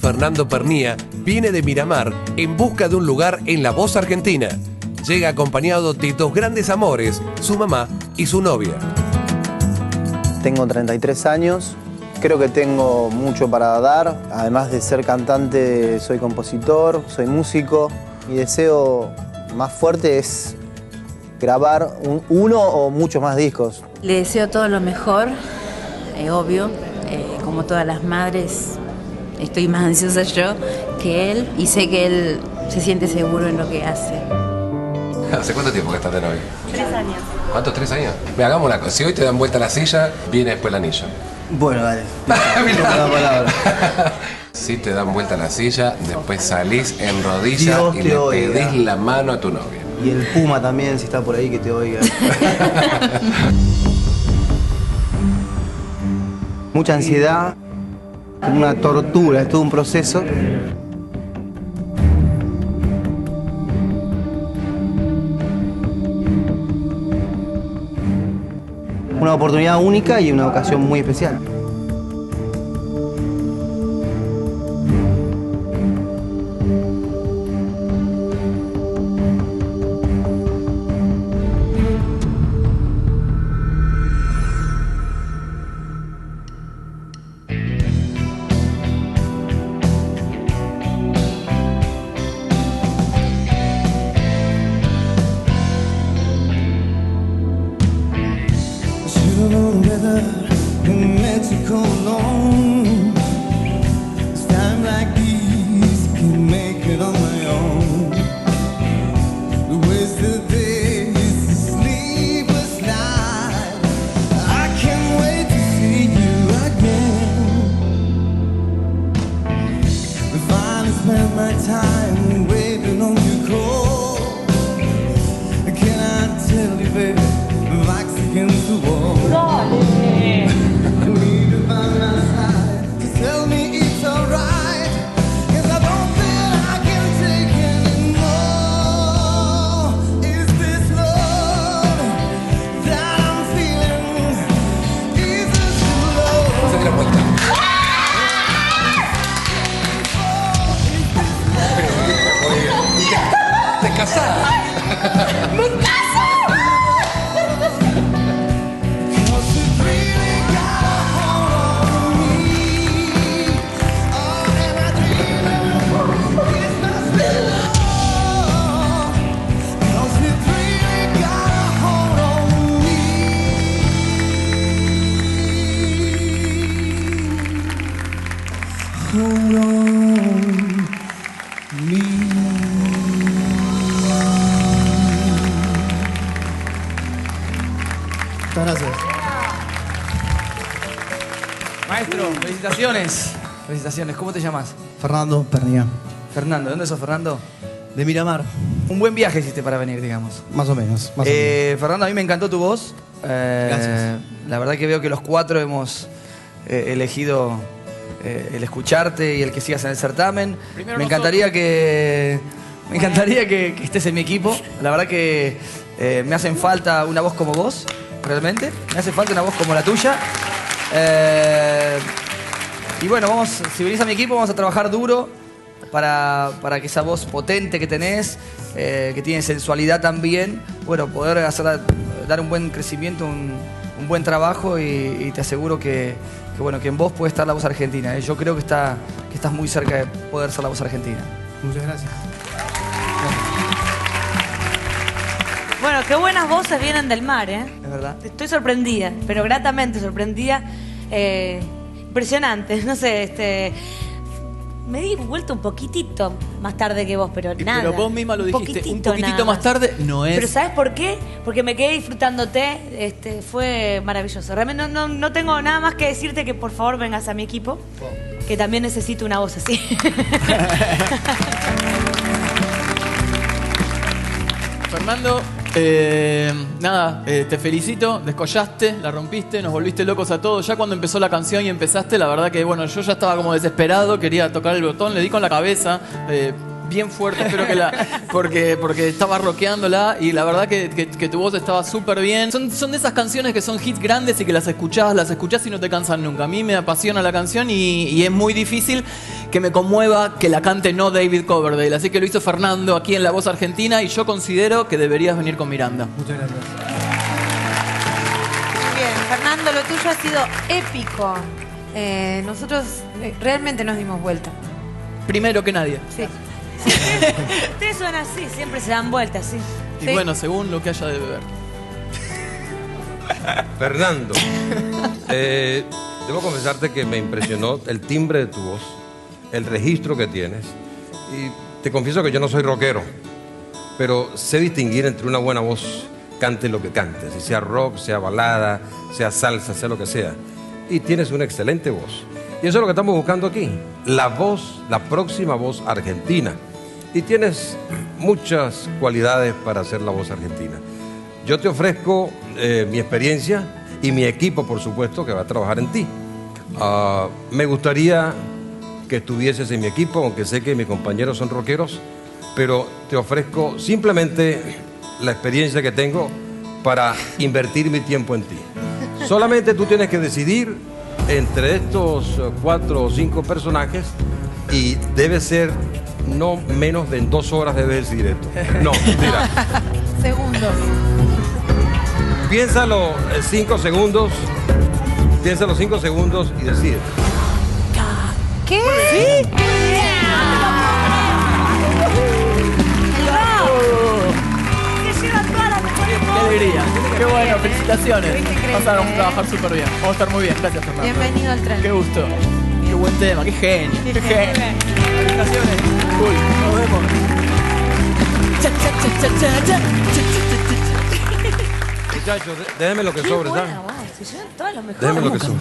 Fernando Pernía viene de Miramar en busca de un lugar en La Voz Argentina. Llega acompañado de dos grandes amores, su mamá y su novia. Tengo 33 años, creo que tengo mucho para dar. Además de ser cantante, soy compositor, soy músico. Mi deseo más fuerte es grabar uno o muchos más discos. Le deseo todo lo mejor, obvio. Como todas las madres, estoy más ansiosa yo que él y sé que él se siente seguro en lo que hace. ¿Hace cuánto tiempo que estás de novio? 3 años. ¿Cuántos? 3 años. Ve, hagamos una cosa. Si hoy te dan vuelta la silla, viene después el anillo. Bueno, dale. La palabra. Si te dan vuelta la silla, después salís en rodillas Dios y te le oiga. pedís la mano a tu novia. Y el Puma también, si está por ahí, que te oiga. Mucha ansiedad, una tortura, es todo un proceso. Una oportunidad única y una ocasión muy especial. Gracias. Maestro, felicitaciones. Felicitaciones. ¿Cómo te llamas? Fernando Pernía. Fernando. ¿De dónde sos, Fernando? De Miramar. Un buen viaje hiciste para venir, digamos. Más o menos. Fernando, a mí me encantó tu voz. Gracias. La verdad que veo que los cuatro hemos elegido el escucharte y el que sigas en el certamen. Me encantaría que estés en mi equipo. La verdad que me hacen falta una voz como vos, realmente. Me hace falta una voz como la tuya. Y bueno, si venís a mi equipo, vamos a trabajar duro para que esa voz potente que tenés, que tiene sensualidad también, bueno, poder dar un buen crecimiento, un buen trabajo y te aseguro que en vos puede estar la voz argentina. Yo creo que estás muy cerca de poder ser la voz argentina. Muchas gracias. Bueno, qué buenas voces vienen del mar, ¿eh? Es verdad. Estoy sorprendida, pero gratamente sorprendida. Impresionante, no sé, me di vuelta un poquitito más tarde que vos, pero nada. Pero vos misma lo dijiste, un poquitito nada más tarde no es. Pero ¿sabes por qué? Porque me quedé disfrutándote, fue maravilloso. Realmente no tengo nada más que decirte que por favor vengas a mi equipo, que también necesito una voz así. Fernando, te felicito, descollaste, la rompiste, nos volviste locos a todos. Ya cuando empezó la canción y empezaste, la verdad que bueno, yo ya estaba como desesperado, quería tocar el botón, le di con la cabeza. bien fuerte, espero que porque estaba rockeándola y la verdad que tu voz estaba súper bien. Son de esas canciones que son hits grandes y que las escuchás y no te cansan nunca. A mí me apasiona la canción y es muy difícil que me conmueva que la cante no David Coverdale. Así que lo hizo Fernando aquí en La Voz Argentina y yo considero que deberías venir con Miranda. Muchas gracias. Bien, Fernando, lo tuyo ha sido épico. Nosotros realmente nos dimos vuelta. Primero que nadie. Sí. Ustedes son así, siempre se dan vueltas, sí. Y Sí. bueno, según lo que haya de beber. Fernando, debo confesarte que me impresionó el timbre de tu voz, el registro que tienes. Y te confieso que yo no soy rockero, pero sé distinguir entre una buena voz, cante lo que cante, si sea rock, sea balada, sea salsa, sea lo que sea. Y tienes una excelente voz. Y eso es lo que estamos buscando aquí, la voz, la próxima voz argentina. Y tienes muchas cualidades para ser la voz argentina. Yo te ofrezco mi experiencia y mi equipo, por supuesto, que va a trabajar en ti. Me gustaría que estuvieses en mi equipo, aunque sé que mis compañeros son rockeros, pero te ofrezco simplemente la experiencia que tengo para invertir mi tiempo en ti. Solamente tú tienes que decidir entre estos 4 o 5 personajes y debe ser no menos de en 2 horas debes decidir esto. No, mira. Segundos. Piénsalo 5 segundos. Piénsalo 5 segundos y decide. ¿Qué? ¿Sí? Que llevan todas las mejores Qué voces. alegría. Qué bueno, felicitaciones. Estuviste increíble, Pasaron a trabajar súper bien. Vamos a estar muy bien. Gracias, Fernando. Bienvenido al tren. Qué gusto. Qué buen tema, qué genio. Qué genio. Felicitaciones. Cool. Nos vemos. Cha, cha, cha, cha, cha, cha, cha, cha, cha, cha. Muchachos, déjenme lo que sobre, ¿sabes? Buena voz, se llevan todas las mejores. Déjenme lo que sobre.